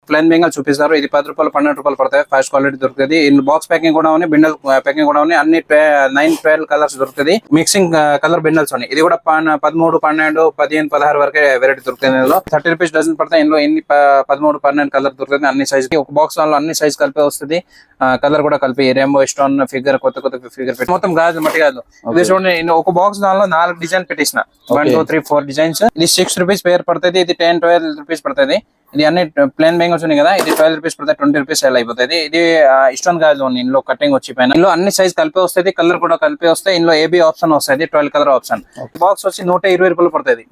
Plain బెంగల్ చూపిస్తారు. ఇది 10 రూపాయలు 12 రూపాయలు పడతాయి. ఫస్ట్ క్వాలిటీ దొరుకుతుంది. ఇన్ బాక్స్ ప్యాకింగ్ కూడా ఉన్నాయి, బిండల్ ప్యాకింగ్ కూడా ఉన్నాయి. అన్ని 9-12 కలర్స్ దొరుకుతుంది. మిక్సింగ్ కలర్ బిండల్స్ ఉన్నాయి. ఇది కూడా 13, 12, 15, 16 వరకే వెరైటీ దొరుకుతుంది. ఇందులో 30 రూపీస్ డజన్ పడతాయి. ఇందులో ఎన్ని 13, 12 కలర్ దొరుకుతుంది. అన్ని సైజ్ ఒక బాక్స్ లో అన్ని సైజ్ కలిపి వస్తుంది. కలర్ కూడా కలిపి రెయిన్బో స్టోన్ ఫిగర్ కొత్త ఫిగర్ పెట్టి మొత్తం గాజు మట్టి గాజు. ఇది చూడండి, ఒక బాక్స్ దానిలో 4 డిజైన్ పెట్టేసిన 1, 2, 3, 4 డిజైన్స్. ఇది 6 రూపీస్ పేర్ పడుతుంది. ఇది 10, 12 రూపీస్ పడుతుంది. ఇది అన్ని ప్లేన్ బెంగల్స్ ఉన్నాయి కదా, ఇది 12 రూపీస్ పడుతుంది, 20 రూపీస్ సేల్ అయిపోతుంది. ఇది స్టోన్ గాజు ఉంది. ఇందులో కటింగ్ వచ్చి పైన ఇందులో అన్ని సైజ్ కలిపి వస్తుంది. కలర్ కూడా కలిపి వస్తాయి. ఇందులో ఏబీ ఆప్షన్ వస్తుంది, 12 కలర్ ఆప్షన్. బాక్స్ వచ్చి 120 రూపాయలు పడుతుంది.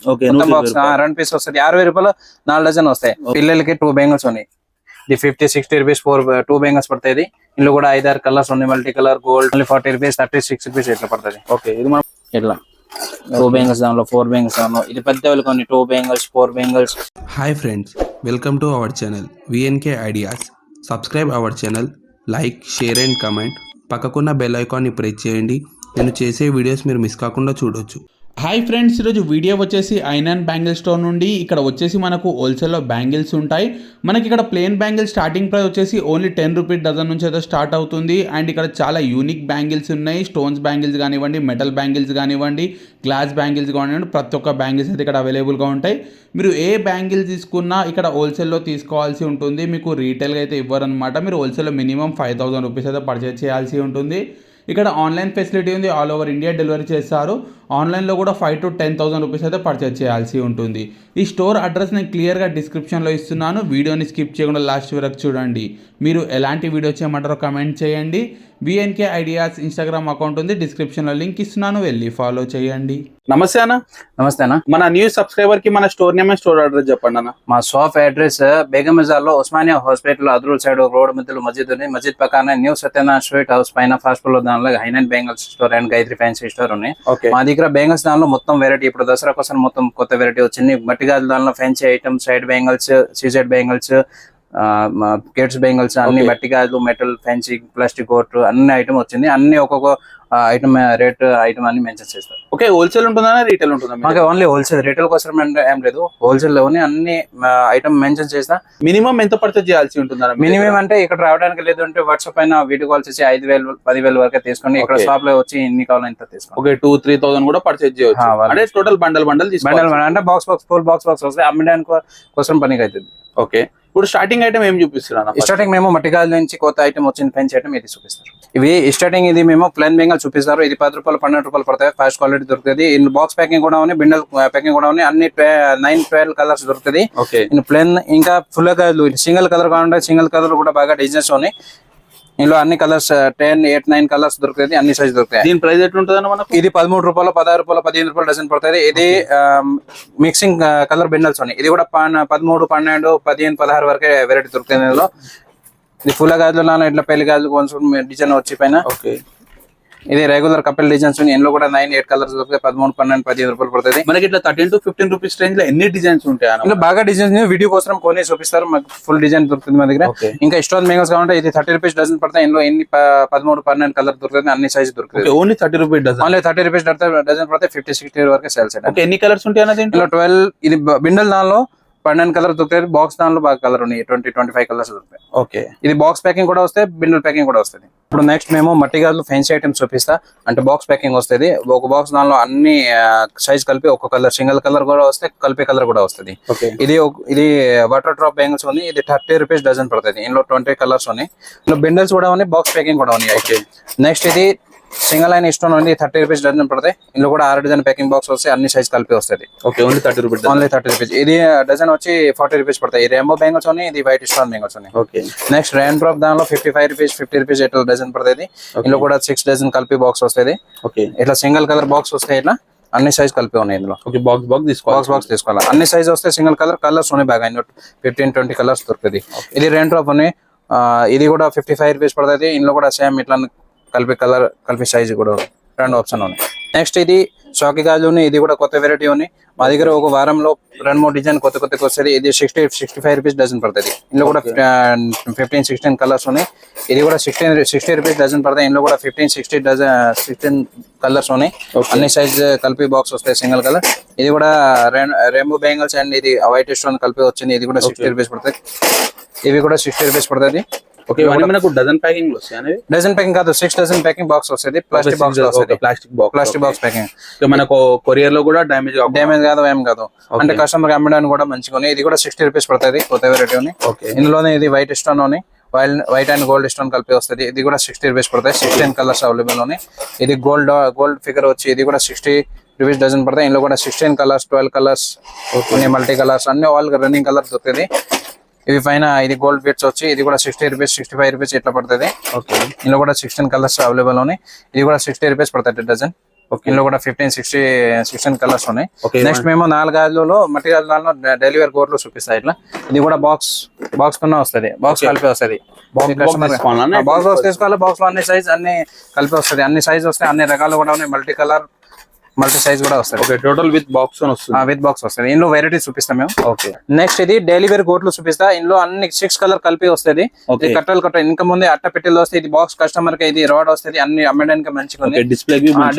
బాక్స్ 2 పీస్ వస్తుంది. 60 రూపాయలు 4 డజన్ వస్తాయి. పిల్లలకి 2 బెంగల్స్ ఉన్నాయి. ఇది 50, 60 రూపీస్ 2 బెంగల్స్ పడుతుంది. ఇందులో కూడా 5-6 కలర్స్ ఉన్నాయి. Multi colour gold 40 rupees, 36 rupees ఇట్లా పడుతుంది. ఓకే, ఇది మనం ఇట్లా 2 బెంగల్స్ దానిలో 4 బెంగల్స్ దానిలో. ఇది పెద్ద కొన్ని 2 bangles 4 bangles. Hi friends, welcome to our channel VNK ideas. Subscribe our channel, like, share and comment. పక్కకున్న బెల్ ఐకాన్ని ప్రెస్ చేయండి. నేను చేసే వీడియోస్ మీరు మిస్ కాకుండా చూడొచ్చు. హాయ్ ఫ్రెండ్స్, ఈరోజు వీడియో వచ్చేసి ఐనాన్ బ్యాంగిల్ స్టోర్ నుండి. ఇక్కడ వచ్చేసి మనకు హోల్సేల్లో బ్యాంగిల్స్ ఉంటాయి. మనకి ఇక్కడ ప్లెయిన్ బ్యాంగిల్ స్టార్టింగ్ ప్రైస్ వచ్చేసి ఓన్లీ 10 రూపీస్ డజన్ నుంచి అయితే స్టార్ట్ అవుతుంది. అండ్ ఇక్కడ చాలా యూనిక్ బ్యాంగిల్స్ ఉన్నాయి. స్టోన్స్ బ్యాంగిల్స్ కానివ్వండి, మెటల్ బ్యాంగిల్స్ కానివ్వండి, గ్లాస్ బ్యాంగిల్స్ కానివ్వండి, ప్రతి ఒక్క బ్యాంగిల్స్ అయితే ఇక్కడ అవైలబుల్గా ఉంటాయి. మీరు ఏ బ్యాంగిల్ తీసుకున్నా ఇక్కడ హోల్సేల్లో తీసుకోవాల్సి ఉంటుంది. మీకు రీటైల్గా అయితే ఇవ్వరనమాట. మీరు హోల్సేల్లో మినిమం 5000 రూపీస్ అయితే పర్చేస్ చేయాల్సి ఉంటుంది. ఇక్కడ ఆన్లైన్ ఫెసిలిటీ ఉంది. ఆల్ ఓవర్ ఇండియా డెలివరీ చేస్తారు. ఆన్లైన్లో కూడా 5,000 to 10,000 రూపీస్ అయితే పర్చేస్ చేయాల్సి ఉంటుంది. ఈ స్టోర్ అడ్రస్ నేను క్లియర్గా డిస్క్రిప్షన్లో ఇస్తున్నాను. వీడియోని స్కిప్ చేయకుండా లాస్ట్ వరకు చూడండి. మీరు ఎలాంటి వీడియో చేయమంటారో కమెంట్ చేయండి. VNK ఐడియాస్ ఇన్స్టాగ్రామ్ అకౌంట్ ఉంది, డిస్క్రిప్షన్లో లింక్ ఇస్తున్నాను, వెళ్ళి ఫాలో చేయండి. నమస్తే అన్న. నమస్తే అన్న. మన న్యూ సబ్స్క్రైబర్ కి మన స్టోర్ నేమ్, స్టోర్ అడ్రస్ చెప్పండి అన్న. మా షాప్ అడ్రస్ బేగం బజార్ లో ఉస్మానియా హాస్పిటల్ అద్రూల్ సైడ్ రోడ్ మధ్యలో మస్జిద్ ఉంది. మస్జిద్ పక్కన న్యూ సత్యనారాయణ స్వీట్ హౌస్ పైన ఫస్ట్ ఫ్లోర్ దానిలో Hainan bangles store and Gayatri fancy store ఉన్నాయి. మా దగ్గర బెంగల్స్ దానిలో మొత్తం వెరైటీ, ఇప్పుడు దసరా కోసం మొత్తం కొత్త వెరైటీ వచ్చింది. మట్టి గాజు దానిలో fancy item, side bangles, CZ bangles, kids bangles, అన్ని మట్టి గాజులు, మెటల్, ఫ్యాన్సీ, ప్లాస్టిక్ కోట్ అన్ని ఐటమ్ వచ్చింది. అన్ని ఒక్కొక్క ఐటమ్ రేట్ ఐటమ్ అన్ని మెన్షన్ చేస్తారు. ఓకే, హోల్సేల్ ఉంటుందా రీటైల్ ఉంటుందా? మాకు ఓన్లీ హోల్సేల్, రీటైల్ కోసం ఏం లేదు. హోల్సేల్ లోని అన్ని ఐటమ్ మెన్షన్ చేస్తా. మినిమం ఎంత పర్చేజ్ చేయాల్సి ఉంటుందా? మినిమం అంటే ఇక్కడ రావడానికి లేదు అంటే వాట్సాప్ పైన వీడియో కాల్ చేసి 5,000, 10,000 వరకు తీసుకోండి. ఇక్కడ షాప్ లో వచ్చి ఎన్ని కావాలో ఇంత తీసుకోండి. ఓకే, 2-3,000 కూడా పర్చేజ్ చేయొచ్చు. అంటే టోటల్ బండల్ అంటే బాక్స్ ఫుల్ బాక్స్ వస్తాయి. అమ్మడానికి కోసం పనికి అవుతుంది. ఓకే, ఇప్పుడు స్టార్టింగ్ ఐటమ్ ఏం చూపిస్తున్నా? స్టార్టింగ్ మేము మట్టి గాజు నుంచి కొత్త ఐటమ్ వచ్చింది, ఫెన్స్ ఐటమ్ ఇది చూపిస్తారు. ఇవి స్టార్టింగ్ ఇది మేము ప్లెయిన్ బెంగల్ చూపిస్తారు. ఇది 10 రూపాయలు 12 రూపాయలు పడతాయి. ఫస్ట్ క్వాలిటీ దొరుకుతుంది. ఇన్ బాక్స్ ప్యాకింగ్ కూడా ఉన్నాయి, బిండల్ ప్యాకింగ్ కూడా ఉన్నాయి. అన్ని 9-12 కలర్స్ దొరుకుతుంది. ఇన్ ప్లెయిన్ ఇంకా ఫుల్ గాజులు సింగిల్ కలర్ కావాలంటే సింగిల్ కలర్ కూడా బాగా డిజైన్స్ ఉన్నాయి. ఇందులో అన్ని కలర్స్ 10, 8, 9 కలర్స్ దొరుకుతుంది. అన్ని సైజ్ దొరుకుతాయి. దీని ప్రైస్ ఎట్లుంటుంది మనకు? ఇది 13 రూపాయలు 16 రూపాయలు 15 రూపాయలు డజన్ పడుతుంది. ఇది మిక్సింగ్ కలర్ బిండల్స్ ఉన్నాయి. ఇది కూడా 13, 12, 15, 16 వరకే వెరైటీ దొరుకుతుంది. ఇందులో ఇది ఫుల్ గాజులు ఇట్లా పెళ్లి గాజులు కొంచెం డిజైన్ వచ్చి పైన. ఓకే, ఇది రెగ్యులర్ కపిల్ డిజైన్స్ ఉన్నాయి. ఇందులో కూడా 9, 8 కలర్స్ దొరుకుతాయి. 13, 12, 15 రూపాయలు పడుతుంది. మనకి ఇట్లా 13 to 15 రూపీస్ రేంజ్ లో ఎన్ని డిజైన్స్ ఉంటాయి? ఇందులో బాగా డిజైన్స్ వీడియో కోసం కొన్ని చూపిస్తారు. మాకు ఫుల్ డిజైన్ దొరుకుతుంది మా దగ్గర. ఇంకా స్టోన్ బెంగల్స్ కావాలంటే ఇది 30 రూపీస్ డజన్ పడతాయి. ఇందులో ఎన్ని 13, 12 కలర్ దొరుకుతుంది. అన్ని సైజ్ దొరుకుతుంది. Only 30 rupees dozen. Only 30 rupees dozen పడతాయి. 50, 60 వరకు సేల్స్. ఎన్ని కలర్స్ ఉంటాయి అన్నది? ఇందులో 12 ఇది బిండల్ దానిలో 12 కలర్ దొరుకుతాయి. బాక్స్ దానిలో బాగా కలర్ ఉన్నాయి. 20, 25 కలర్స్ దొరుకుతాయి. ఓకే, ఇది బాక్స్ ప్యాకింగ్ కూడా వస్తాయి, బిండల్ ప్యాకింగ్ కూడా వస్తుంది. ఇప్పుడు నెక్స్ట్ మేము మట్టి గాజులు ఫ్యాన్సీ ఐటమ్స్ చూపిస్తా. అంటే బాక్స్ ప్యాకింగ్ వస్తుంది. ఒక బాక్స్ దానిలో అన్ని సైజ్ కలిపి ఒక కలర్, సింగిల్ కలర్ కూడా వస్తాయి, కలిపి కలర్ కూడా వస్తుంది. ఇది వాటర్ డ్రాప్ బ్యాంగిల్స్ ఉంది. ఇది 30 రూపీస్ డజన్ పడుతుంది. ఇందులో 20 కలర్స్ ఉన్నాయి. ఇందులో బిండల్స్ కూడా ఉన్నాయి, బాక్స్ ప్యాకింగ్ కూడా ఉన్నాయి. నెక్స్ట్ ఇది సింగిల్ లైన్ స్టోన్ ఉంది. 30 రూపీస్ డజన్ పడతాయి. ఇందులో కూడా 6 డిజైన్ ప్యాకింగ్ బాక్స్ వస్తాయి. అన్ని సైజ్ కలిపి వస్తుంది. Okay, only 30 rupees. Only 30 rupees. ఇది డజన్ వచ్చి 40 రూపీస్ పడతాయి. ఈ రెయిన్బో బ్యాంగిల్స్ ఉన్నాయి. ఇది వైట్ స్టోన్ బ్యాంగిల్స్ ఉన్నాయి. ఓకే, నెక్స్ట్ రెయిన్ డ్రాప్ దానిలో 55 రూపీస్ 50 రూపీస్ ఇట్లా డజన్ పడుతుంది. ఇందులో కూడా 6 డజన్ కలిపి బాక్స్ వస్తుంది. ఓకే, ఇట్లా సింగిల్ కలర్ బాక్స్ వస్తాయి. ఇట్లా అన్ని సైజ్ కలిపి ఉన్నాయి. ఇందులో బాక్స్ తీసుకోవాలి. అన్ని సైజ్ వస్తాయి. సింగిల్ కలర్స్ ఉన్నాయి బాగా. 15, 20 కలర్స్ దొరుకుతుంది. ఇది రెయిన్ డ్రాప్ ఉన్నాయి. ఇది కూడా 55 రూపీస్ పడుతుంది. ఇందులో కూడా సేమ్ ఇట్లా కలిపి సైజ్ కూడా 2 ఆప్షన్ ఉన్నాయి. నెక్స్ట్ ఇది షాకి గాజు ఉన్నాయి. ఇది కూడా కొత్త వెరైటీ ఉన్నాయి. మా దగ్గర ఒక వారంలో 2-3 డిజైన్ కొత్త వస్తుంది. ఇది 60-65 రూపీస్ డజన్ పడుతుంది. ఇందులో కూడా 15, 16 కలర్స్ ఉన్నాయి. ఇది కూడా 60 రూపీస్ డజన్ పడతాయి. ఇందులో కూడా 15, 16 కలర్స్ ఉన్నాయి. అన్ని సైజ్ కలిపి బాక్స్ వస్తాయి, సింగిల్ కలర్. ఇది కూడా రెయిన్బో బ్యాంగిల్స్ అండ్ ఇది వైట్ స్టోన్ కలిపి వచ్చింది. ఇది కూడా 60 రూపీస్ పడుతుంది. ఇవి కూడా 60 రూపీస్ పడుతుంది. ఓకే, ఇవన్నీ మనకు డజన్ ప్యాకింగ్ లో వస్తాయి అనేవి. డజన్ ప్యాకింగ్ కాదు, 6 డజన్ ప్యాకింగ్ బాక్స్ వస్తుంది. ప్లాస్టిక్ బాక్స్ వస్తుంది, ప్లాస్టిక్ బాక్స్ ప్యాకింగ్. మనకు కొరియర్ లో కూడా డ్యామేజ్ కాదు, ఏం కాదు. అంటే కస్టమర్ అమ్మడానికి కూడా మంచిగా. ఇది కూడా 60 రూపీస్ పడుతుంది, కొత్త వెరైటీ. ఓకే, ఇందులోనే ఇది వైట్ స్టోన్ అని వైట్ అండ్ గోల్డ్ స్టోన్ కలిపి వస్తుంది. ఇది కూడా 60 రూపీస్ పడుతుంది. 16 కలర్స్ అవైలబుల్ ఉన్నాయి. ఇది గోల్డ్ ఫిగర్ వచ్చి ఇది కూడా 60 రూపీస్ డజన్ పడతాయి. ఇందులో కూడా 16 కలర్స్, 12 కలర్స్, కొన్ని మల్టీ కలర్స్ అన్ని ఆల్ రన్నింగ్ కలర్స్ దొరుకుతుంది. ఇవి పైన ఇది గోల్డ్ బీట్స్ వచ్చి ఇది కూడా 60 రూపీస్, 65 రూపీస్ ఇట్లా పడుతుంది. ఇందులో కూడా 16 కలర్స్ అవైలబుల్ ఉన్నాయి. ఇది కూడా 60 రూపీస్ పడుతుంది డజన్. ఇందులో కూడా 16 కలర్స్ ఉన్నాయి. నెక్స్ట్ మేము 4 గాజులలో మట్టి గాజులలో డైలీ వేర్ కోట్లు చూపిస్తాయి. ఇట్లా ఇది కూడా బాక్స్ కన్నా వస్తుంది, బాక్స్ కలిపి వస్తుంది. బాక్స్ తీసుకోవాలి. బాక్స్ లో అన్ని సైజ్ అన్ని కలిపి వస్తుంది. అన్ని సైజ్ వస్తాయి, అన్ని రకాలు కూడా ఉన్నాయి. మల్టీ కలర్, మల్టీ సైజ్ కూడా వస్తుంది. ఓకే, టోటల్ విత్ బాక్స్ వస్తుంది. విత్ బాక్స్ వస్తుంది. ఇందులో వెరైటీ చూపిస్తాం మేము. ఓకే, నెక్స్ట్ ఇది డైలీ వేర్ కోట్లు చూపిస్తా. ఇందులో అన్ని 6 కలర్ కలిపి వస్తుంది. కట్టలు ఇంకా ముందే అట్ట పెట్టెలు వస్తాయి. ఇది బాక్స్ కస్టమర్ కి ఇది రాడ్ వస్తుంది. అన్ని అమ్మడానికి మంచిగా ఉంది.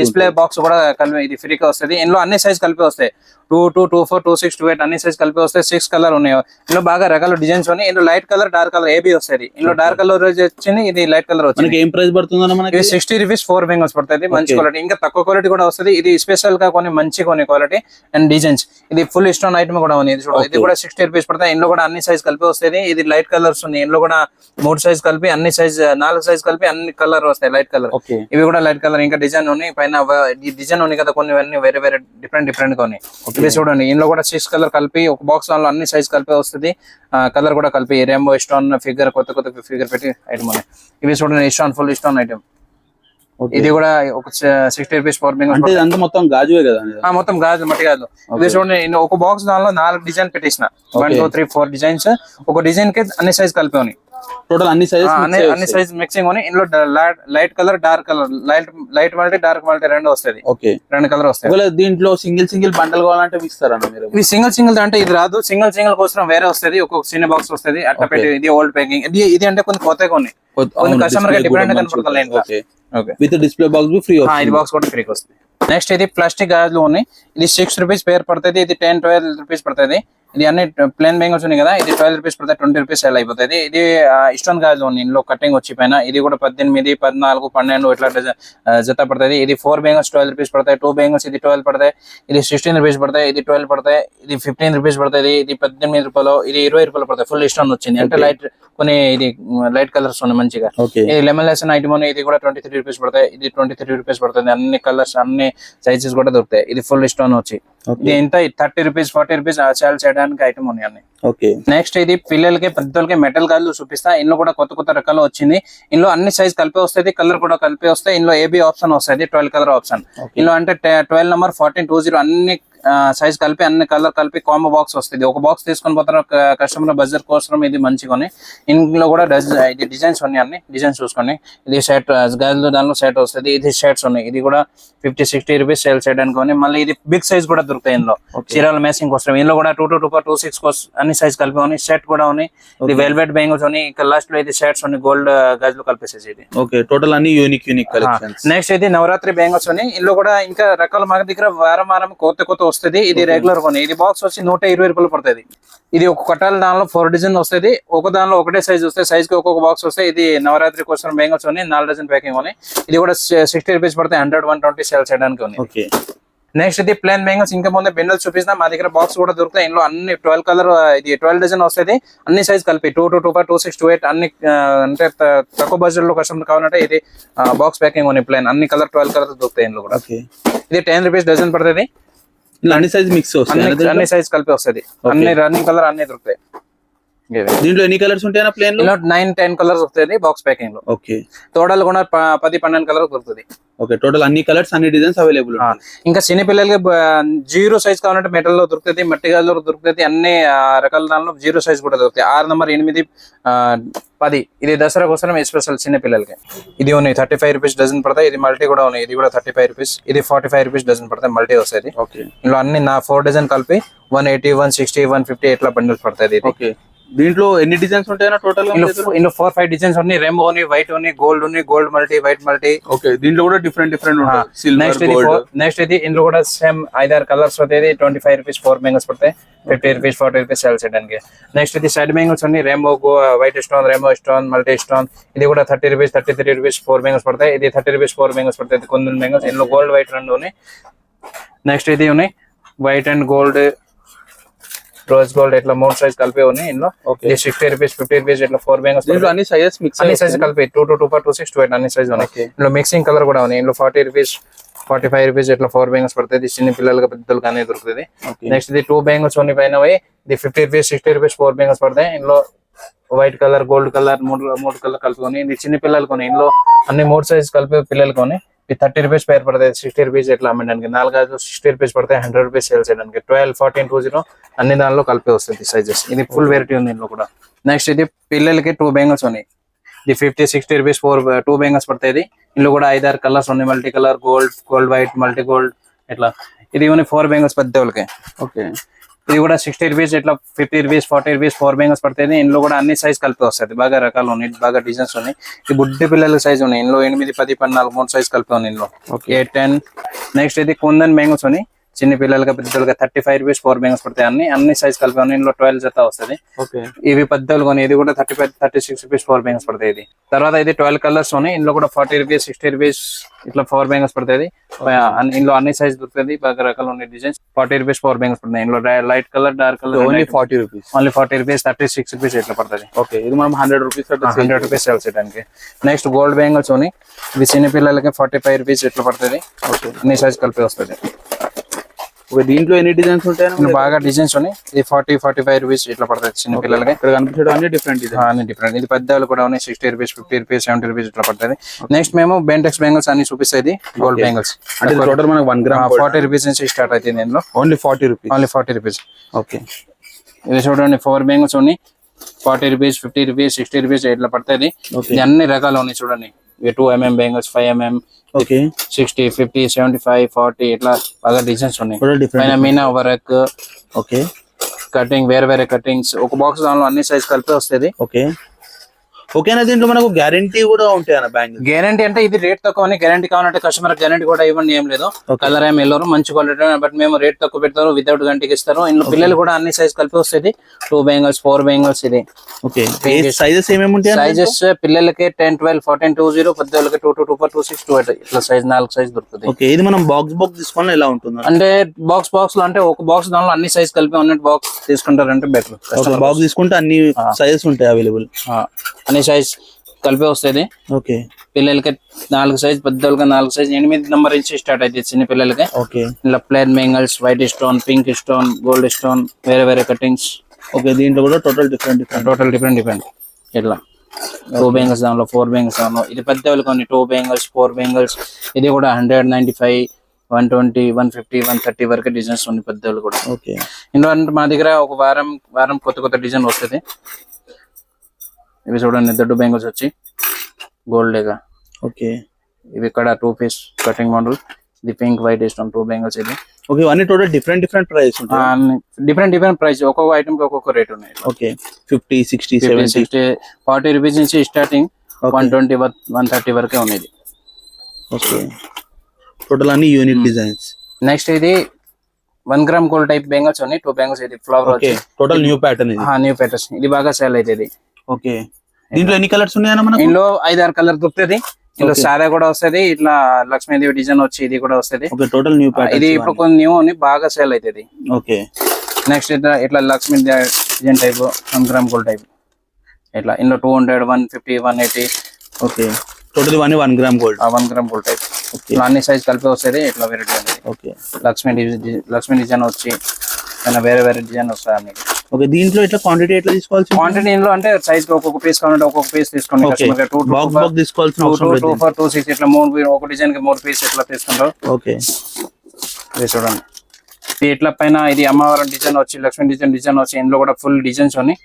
డిస్ప్లే బాక్స్ కూడా కలిపి ఇది ఫ్రీగా వస్తుంది. ఇందులో అన్ని సైజ్ కలిపి వస్తాయి. 22, 24, 26, 28 అన్ని సైజ్ కలిపి వస్తాయి. 6 కలర్ ఉన్నాయి. ఇందులో బాగా రకాల డిజైన్స్ ఉన్నాయి. ఇందులో light colour, dark colour AB వస్తుంది. ఇందులో డార్క్ కలర్ వచ్చింది, ఇది లైట్ కలర్ వచ్చింది. ఏం ప్రైస్ పడుతుంది మనకి? 60 రూపీస్ 4 బెంగల్స్ పడుతుంది. మంచి క్వాలిటీ. ఇంకా తక్కువ క్వాలిటీ కూడా వస్తుంది. ఇది స్పెషల్ గా కొన్ని మంచి క్వాలిటీ అండ్ డిజైన్స్. ఇది ఫుల్ స్టోన్ ఐటమ్ కూడా ఉంది. ఇది కూడా 60 రూపీస్ పడుతుంది. ఇందులో కూడా అన్ని సైజ్ కలిపి వస్తుంది. ఇది లైట్ కలర్స్ ఉంది. ఇందులో కూడా 3 సైజ్ కలిపి అన్ని సైజ్ 4 సైజ్ కలిపి అన్ని కలర్ వస్తాయి. లైట్ కలర్, ఇవి కూడా లైట్ కలర్. ఇంకా డిజైన్ ఉన్నాయి పైన. ఈ డిజైన్ ఉంది కదా, కొన్ని అన్ని వేరే వేరే డిఫరెంట్ గా ఉన్నాయి. ఇవి చూడండి, ఇందులో కూడా 6 కలర్ కలిపి ఒక బాక్స్ లో అన్ని సైజ్ కలిపి వస్తుంది. కలర్ కూడా కలిపి రెయిన్బో స్టోన్ ఫిగర్, కొత్త ఫిగర్ పెట్టి ఐటమ్ ఉన్నాయి. ఇవి చూడండి, స్టోన్ ఫుల్ స్టోన్ ఐటమ్. ఇది కూడా ఒక 60 రూపీస్ 4 బెంగల్స్. మొత్తం గాజువే కదా? మొత్తం గాజు, మట్టి గాజు. ఇది చూడండి, ఒక బాక్స్ దానిలో 4 డిజైన్ పెట్టేసిన. 1, 2, 3, 4 డిజైన్స్. ఒక డిజైన్ కి అన్ని సైజ్ కలిపి ఉన్నాయి. టోటల్ అన్ని సైజ్ మిక్సింగ్ ఉన్నాయి. ఇందులో light colour, dark colour, light multi, dark multi రెండు వస్తుంది. ఓకే, 2 కలర్ వస్తాయి. దీంట్లో సింగిల్ బండల్ కావాలంటే ఇస్తారా మీరు? ఇది సింగిల్ అంటే ఇది రాదు. సింగిల్ కోసం వేరే వస్తుంది. ఒక్కొక్క చిన్న బాక్స్ వస్తుంది అట్లా పెట్టి. ఇది ఓల్డ్ ప్యాకింగ్. ఇది అంటే కొన్ని కొత్తగా ఉన్నాయి. కొన్ని కస్టమర్ గా డిఫరెంట్ కనపడుతుంది. With display box free. ఇది బాక్స్ కూడా ఫ్రీగా వస్తుంది. నెక్స్ట్ ఇది ప్లాస్టిక్ గాజులు ఉన్నాయి. ఇది 6 రూపీస్ పేర్ పడుతుంది. ఇది 10, 12 రూపీస్ పడుతుంది. ఇది అన్ని ప్లేన్ బెంగల్స్ ఉన్నాయి కదా, ఇది 12 రూపీస్ పడుతుంది. 20 రూపీస్ సెల్ అయిపోతుంది. ఇది స్టోన్ గాజులు ఉన్నాయి. ఇందులో కటింగ్ వచ్చి పైన. ఇది కూడా 18, 14, 12 ఇట్లా జత పడుతుంది. ఇది 4 బెంగల్స్ 12 రూపీస్ పడతాయి. 2 బెంగల్స్ ఇది 12 పడతాయి. ఇది 16 రూపీస్ పడతాయి. ఇది 12 పడతాయి. ఇది 15 రూపీస్ పడుతుంది. ఇది 18 రూపాయలు. ఇది 20 రూపాయలు పడతాయి. ఫుల్ స్టోన్ వచ్చింది. అంటే లైట్ కొన్ని ఇది లైట్ కలర్స్ ఉన్నాయి మంచిగా. ఇది లెమన్ లెసన్ ఐటమ్ ఉన్నాయి. ఇది కూడా 23 రూపీస్ పడతాయి. ఇది 23 రూపీస్ పడుతుంది. అన్ని కలర్స్, అన్ని సైజెస్ కూడా దొరుకుతాయి. ఇది ఫుల్ స్టోన్ వచ్చి ఇది ఎంత 30 రూపీస్ 40 రూపీస్ సేల్ చేయడానికి ఐటమ్ ఉన్నాయి అన్ని. నెక్స్ట్ ఇది పిల్లలకి పెద్దలకి మెటల్ గాజులు చూపిస్తా. ఇందులో కూడా కొత్త రకాలు వచ్చింది. ఇందులో అన్ని సైజ్ కలిపి వస్తుంది. కలర్ కూడా కలిపి వస్తాయి. ఇందులో ఏబీ ఆప్షన్ వస్తుంది. 12 కలర్ ఆప్షన్. ఇందులో అంటే 12 నెంబర్ 1420 అన్ని సైజ్ కలిపి అన్ని కలర్ కలిపి కాంబో బాక్స్ వస్తుంది. ఒక బాక్స్ తీసుకొని పోతారు కస్టమర్ బడ్జెట్ కోసం. ఇది మంచిగా. ఇందులో కూడా ఇది డిజైన్స్ ఉన్నాయి. అన్ని డిజైన్స్ చూసుకోండి. ఇది షర్ట్ గాజులు దానిలో షర్ట్ వస్తుంది. ఇది షర్ట్స్ ఉన్నాయి. ఇది కూడా 50-60 రూపీస్ సేల్ చేయడానికి. మళ్ళీ ఇది బిగ్ సైజ్ కూడా దొరుకుతాయి. ఇందులో చీరాల మ్యాచింగ్ కోసం. ఇందులో కూడా 2-2, 26 కోసం అన్ని సైజ్ కలిపి ఉన్నాయి. షర్ట్ కూడా ఉన్నాయి. ఇది వెల్వెట్ బెంగల్స్ ఉన్నాయి. ఇంకా లాస్ట్ లో ఇది షర్ట్స్ ఉన్నాయి. గోల్డ్ గాజులు కలిపేసేసి ఇది. ఓకే, టోటల్ అన్ని యూనిక్ కలెక్షన్స్. నెక్స్ట్ ఇది నవరాత్రి బెంగల్స్ ఉన్నాయి. ఇందులో కూడా ఇంకా రకాల మా దగ్గర వారం కొత్త వస్తుంది. ఇది రెగ్యులర్ కొని. ఇది బాక్స్ వచ్చి 120 రూపాయలు పడుతుంది. ఇది ఒక కట్టాల దానిలో 4 డిజైన్ వస్తుంది. ఒక దానిలో ఒకటే సైజ్ వస్తాయి. సైజ్ కి ఒక్కొక్క బాక్స్ వస్తాయి. ఇది నవరాత్రి కోసం బెంగల్స్ ఉన్నాయి. 4 డజన్ ప్యాకింగ్ ఉన్నాయి. ఇది కూడా 60 రూపీస్ పడతాయి. 100-120 సేల్ చేయడానికి ఉంది. నెక్స్ట్ ఇది ప్లేన్ బెంగల్స్. ఇంకా ముందే బెండల్స్ చూపిస్తున్నా. మా దగ్గర బాక్స్ కూడా దొరుకుతాయి. ఇందులో అన్ని 12 కలర్, ఇది 12 డజన్ వస్తుంది. అన్ని సైజ్ కలిపి 22, 26, 28 అన్ని. అంటే తక్కువ బడ్జెట్ లో కస్టమర్ కావాలంటే ఇది బాక్స్ ప్యాకింగ్ ఉన్నాయి. ప్లేన్ అన్ని కలర్ 12 కలర్ దొరుకుతాయి. ఇందులో కూడా ఇది 10 రూపీస్ డజన్ పడుతుంది. అన్ని సైజ్ మిక్స్ వస్తాయి. అన్ని సైజ్ కలిపి వస్తుంది. అన్ని రన్నింగ్ కలర్ అన్ని దొరుకుతాయి. దీంట్లో ఎన్ని కలర్స్ ఉంటాయి ప్లేన్ లో? 9-10 కలర్స్ వస్తుంది బాక్స్ ప్యాకింగ్ లో. ఓకే, టోటల్ కూడా 10-12 కలర్ దొరుకుతుంది. ఓకే, టోటల్ అన్ని కలర్స్ అన్ని డిజైన్స్ అవైలబుల్. ఇంకా చిన్న పిల్లలకి 0 సైజ్ కావాలంటే మెటల్ లో దొరుకుతుంది. మట్టి గాజులో దొరుకుతుంది. అన్ని రకాల దానిలో 0 సైజ్ కూడా దొరుకుతాయి. 6 నెంబర్ 8, 10. ఇది దసరా కోసం స్పెషల్ చిన్న పిల్లలకి. ఇది ఉన్నాయి 35 రూపీస్ డజన్ పడతాయి. ఇది మల్టీ కూడా ఉన్నాయి. ఇది కూడా 35 రూపీస్. ఇది 45 రూపీస్ డజన్ పడతాయి. మల్టీ వస్తుంది. ఇందులో అన్ని 4 డజన్ కలిపి 180, 160, 150 ఇట్లా బండిల్స్ పడతాయి. ఇది దీంట్లో ఎన్ని డిజైన్స్ ఉంటాయన్నా టోటల్ గా ఇందులో 4-5 డిజైన్స్ ఉన్నాయి. రెయిన్బో ఉన్నాయి, వైట్ ఉన్నాయి, gold multi, white multi. Okay, దీంట్లో కూడా డిఫరెంట్ ఉంటాయి. నెక్స్ట్ ఇది ఇందులో కూడా సేమ్ 5-6 కలర్స్ వస్తాయి. 25 రూపీస్ 4 బ్యాంగిల్స్ పడతాయి. 50 రూపీస్ 40 రూపీస్ సేల్ చేయడానికి. నెక్స్ట్ ఇది సైడ్ బ్యాంగిల్స్ ఉన్నాయి. Rainbow white stone, rainbow stone, multi stone. ఇది కూడా 30 రూపీస్ 33 రూపీస్ 4 బ్యాంగిల్స్ పడతాయి. ఇది 30 రూపీస్ 4 బ్యాంగిల్స్ పడతాయి. కుందన్ బ్యాంగిల్స్. ఇందులో గోల్డ్ వైట్ రెండు ఉన్నాయి. నెక్స్ట్ ఇది ఉన్నాయి white and gold, rose gold, ఇట్లా 3 సైజ్ కలిపి ఉన్నాయి. ఇందులో 60 రూపీస్ 50 రూపీస్ ఇట్లా 4 బ్యాంగిల్స్. అన్ని సైజెస్ మిక్స్, అన్ని సైజ్ కలిపి 2 to 2 2 6 2 8 అన్ని సైజ్ ఉన్నాయి. ఇందులో మిక్సింగ్ కలర్ కూడా ఉన్నాయి. ఇందులో 40 రూపీస్ 45 రూపీస్ ఇట్లా 4 బ్యాంగిల్స్ పడుతుంది. చిన్న పిల్లలకి పెద్దలకు అనేది దొరుకుతుంది. నెక్స్ట్ ఇది 2 బ్యాంగిల్స్ ఉన్నాయి పైన. ఇది 50 రూపీస్ 60 రూపీస్ 4 బ్యాంగిల్స్ పడతాయి. ఇందులో వైట్ కలర్, గోల్డ్ కలర్, మూడు కలర్ కలుపుకొని. ఇది చిన్న పిల్లలు కొని. ఇందులో అన్ని 3 సైజ్ కలిపి పిల్లలు కొని. 30 రూపీస్ పేరు పడతాయి. 60 రూపీస్ ఎట్లా అమ్మడానికి. 4 60 రూపీస్ పడతాయి. 100 రూపీస్ సేల్ చేయడానికి. 12 14 20 అన్ని దానిలో కలిపి వస్తుంది సైజెస్. ఇది ఫుల్ వెరైటీ ఉంది ఇందులో కూడా. నెక్స్ట్ ఇది పిల్లలకి 2 బ్యాంగిల్స్ ఉన్నాయి. ఇది 50-60 రూపీస్ 2 బ్యాంగిల్స్ పడతాయి. ఇందులో కూడా 5-6 కలర్స్ ఉన్నాయి. Multi colour, gold white, multi gold ఇట్లా. ఇది 4 బ్యాంగిల్స్ పెద్దవాళ్ళకి. ఓకే, ఇది కూడా 60 రూపీస్ ఇట్లా 50 రూపీస్ 40 రూపీస్ 4 బ్యాంగిల్స్ పడతాయి. ఇందులో కూడా అన్ని సైజ్ కలిపి వస్తుంది. బాగా రకాలు ఉన్నాయి, బాగా డిజైన్స్ ఉన్నాయి. ఈ బుడ్డి పిల్లల సైజ్ ఉన్నాయి. ఇందులో 8, 10, 14 3 సైజ్ కలిపి ఉన్నాయి. ఇందులో 8, 10. నెక్స్ట్ ఇది కుందన్ బ్యాంగిల్స్ ఉన్నాయి. చిన్న పిల్లలకి పెద్దలకి 35 రూపీస్ 4 బ్యాంగిల్స్ పడతాయి. అన్ని సైజ్ కలిపి ఉన్నాయి. ఇందులో 12 జత వస్తుంది. ఇవి పెద్దలు కొని. ఇది కూడా 36 రూపీస్ 4 బ్యాంగిల్స్ పడతాయి. ఇది తర్వాత ఇది 12 కలర్స్ ఉన్నాయి. ఇందులో కూడా 40 రూపీస్ 60 రూపీస్ ఇట్లా 4 బ్యాంగిల్స్ పడుతుంది. ఇందులో అన్ని సైజ్ దొరుకుతుంది. బాగా రకాలు ఉన్నాయి డిజైన్స్. 40 రూపీస్ 4 బ్యాంగిల్స్ పడుతుంది. ఇందులో light colour, dark colour only 40 rupees. Only 40 rupees 36 rupees ఇట్లా పడుతుంది. ఓకే, ఇది మనం 100 రూపీస్ 100 రూపీస్ సేల్ చేయడానికి. నెక్స్ట్ గోల్డ్ బ్యాంగిల్స్ ఉన్నాయి. ఇవి చిన్న పిల్లలకి 45 రూపీస్ ఇట్లా పడుతుంది. అన్ని సైజ్ కలిపి వస్తుంది. దీంట్లో ఎన్ని డిజైన్స్ ఉంటాయి? బాగా డిజైన్స్ ఉన్నాయి. ఇది 40-45 రూపీస్ ఇట్లా పడుతుంది చిన్న పిల్లలకి. ఇక్కడ కనిపించడం అన్ని డిఫరెంట్ డిఫరెంట్. ఇది పెద్దవాళ్ళు కూడా ఉన్నాయి. 60 రూపీస్ 50 రూపీస్ 70 రూపీస్ ఇట్లా పడుతుంది. నెక్స్ట్ మేము బెంటెక్స్ బ్యాంగిల్స్ అన్ని చూపిస్తాయి. గోల్డ్ బ్యాంగిల్స్ అంటే టోటల్ మనకు 1 గ్రామ్ 40 రూపీస్ నుంచి స్టార్ట్ అవుతుంది. ఇందులో only 40 rupees. Only 40 rupees. Okay, ఇది చూడండి 4 బ్యాంగిల్స్ ఉన్నాయి. 40 రూపీస్ 50 రూపీస్ 60 రూపీస్ ఇట్లా పడుతుంది. అన్ని రకాలు ఉన్నాయి చూడండి. 2mm బ్యాంగిల్స్, 5mm, 60, 50, 75, 40 ఇట్లా బాగా డిజైన్స్ ఉన్నాయి. పైన మీనా వర్క్, ఓకే, కటింగ్, వేరే కటింగ్స్. ఒక బాక్స్ దానిలో అన్ని సైజ్ కలిపి వస్తుంది. ఓకే, ఓకేనా. దీంట్లో మనకు గ్యారంటీ కూడా ఉంటాయి అన్న బ్యాంగిల్. గ్యారంటీ అంటే ఇది రేట్ తక్కువ అని. గ్యారంటీ కావాలంటే కస్టమర్ గ్యారంటీ కూడా ఇవ్వండి, ఏం లేదు. కలర్ ఏమి వెళ్ళరు, మంచి క్వాలిటీ. బట్ మేము రేట్ తక్కువ పెడతారు, వితౌట్ గంటకి ఇస్తారు. ఇందులో పిల్లలు కూడా అన్ని సైజ్ కలిపి వస్తుంది. 2 బ్యాంగిల్స్ 4 బ్యాంగిల్స్. ఇది ఓకే, సైజెస్ ఏమేమి ఉంటాయి? సైజెస్ పిల్లలకి 10, 12, 14, 20, పెద్దవాళ్ళకి 2 to 2 4 2 6 2 8 ఇట్లా సైజ్ 4 సైజ్ దొరుకుతుంది. ఓకే, ఇది మనం బాక్స్ తీసుకోవాలి ఎలా ఉంటుంది అంటే బాక్స్ లో అంటే ఒక బాక్స్ దానిలో అన్ని సైజ్ కలిపి ఉన్నట్టు బాక్స్ తీసుకుంటారంటే బెటర్. బాక్స్ తీసుకుంటే అన్ని సైజెస్ ఉంటాయి అవైలబుల్. అన్ని సైజ్ కలిపి వస్తుంది. ఓకే, పిల్లలకి 4 సైజ్, పెద్దవాళ్ళకి 4 సైజ్. 8 నెంబర్ నుంచి స్టార్ట్ అవుతుంది చిన్న పిల్లలకి. ఓకే, ఇలా plain bangles, white stone, pink stone, gold stone, వేరే కటింగ్స్. ఓకే, దీంట్లో కూడా టోటల్ డిఫరెంట్ ఇట్లా 2 బ్యాంగిల్స్ దానిలో 4 బ్యాంగిల్స్ దానిలో. ఇది పెద్దవాళ్ళకి కొన్ని 2 బ్యాంగిల్స్ 4 బ్యాంగిల్స్. ఇది కూడా 195, 120, 150, 130 వరకు డిజైన్స్ ఉన్నాయి పెద్దవాళ్ళు కూడా. ఓకే, ఇందులో అంటే మా దగ్గర ఒక వారం కొత్త డిజైన్ వస్తుంది. ఇవి చూడండి 2 బ్యాంగిల్స్ వచ్చి గోల్డ్గా. ఓకే, ఇవి ఇక్కడ 2 పీస్ కటింగ్ మోడల్. ఇది పింక్ వైట్ స్టోన్ 2 బ్యాంగిల్స్. ఇది ఓకే, అన్ని టోటల్ డిఫరెంట్ ప్రైస్ ఉంటాయి. Different price. ఒక్కొక్క ఐటమ్ కి ఒక్కొక్క రేట్ ఉన్నాయి. ఓకే, 50, 60, 70, 60, 40 రూపీస్ నుంచి స్టార్టింగ్ 120, 130 వరకే ఉన్నాయి. ఓకే, టోటల్ అన్ని యూనిక్ డిజైన్స్. నెక్స్ట్ ఇది 1 గ్రామ్ గోల్డ్ టైప్ బ్యాంగిల్స్ ఉన్నాయి. 2 బ్యాంగిల్స్. ఇది ఫ్లవర్ వచ్చి total new pattern. New pattern. ఇది బాగా సేల్ అవుతుంది. ఓకే, దీంట్లో ఎన్ని కలర్స్ ఉన్నాయన్న మనకు? ఇందులో 5-6 కలర్ దొరుకుతుంది. ఇందులో సాదా కూడా వస్తుంది. ఇట్లా లక్ష్మీదేవి డిజైన్ వచ్చి ఇది కూడా వస్తుంది. Okay, total new pattern. ఇది ఇప్పుడు కొన్ని న్యూ అని బాగా సేల్ అవుతుంది. ఓకే, నెక్స్ట్ ఇట్లా Lakshmi design type 1 gram gold type ఇట్లా. ఇందులో 200, 150, 180. Okay, total 1 gram gold. 1 gram gold type. ఇట్లా అన్ని సైజ్ కలిపి వస్తుంది. ఇట్లా వెరైటీ అనేది. ఓకే, లక్ష్మీ డిజైన్ వచ్చి వేరే డిజైన్ వస్తాయి అన్ని. ఓకే, దీంట్లో ఇట్లా క్వాంటిటీ ఎట్లా తీసుకోవాల్సి? క్వాంటిటీ ఇందులో అంటే సైజ్ కి ఒక్కొక్క పీస్ కావాలంటే ఒక్కొక్క పీస్ తీసుకోండి. బాక్స్ తీసుకోవాల్సిన అవసరం లేదు. 2, 4, 2, 6 ఇట్లా 3 ఒక డిజైన్ కి 3 పీస్ ఇట్లా తీసుకుంటారు. ఓకే, ఇది చూడండి. ఇట్లా పైన ఇది అమ్మవారి డిజైన్ వచ్చి లక్ష్మీ డిజైన్ వచ్చి ఇందులో కూడా ఫుల్ డిజైన్స్ ఉన్నాయి.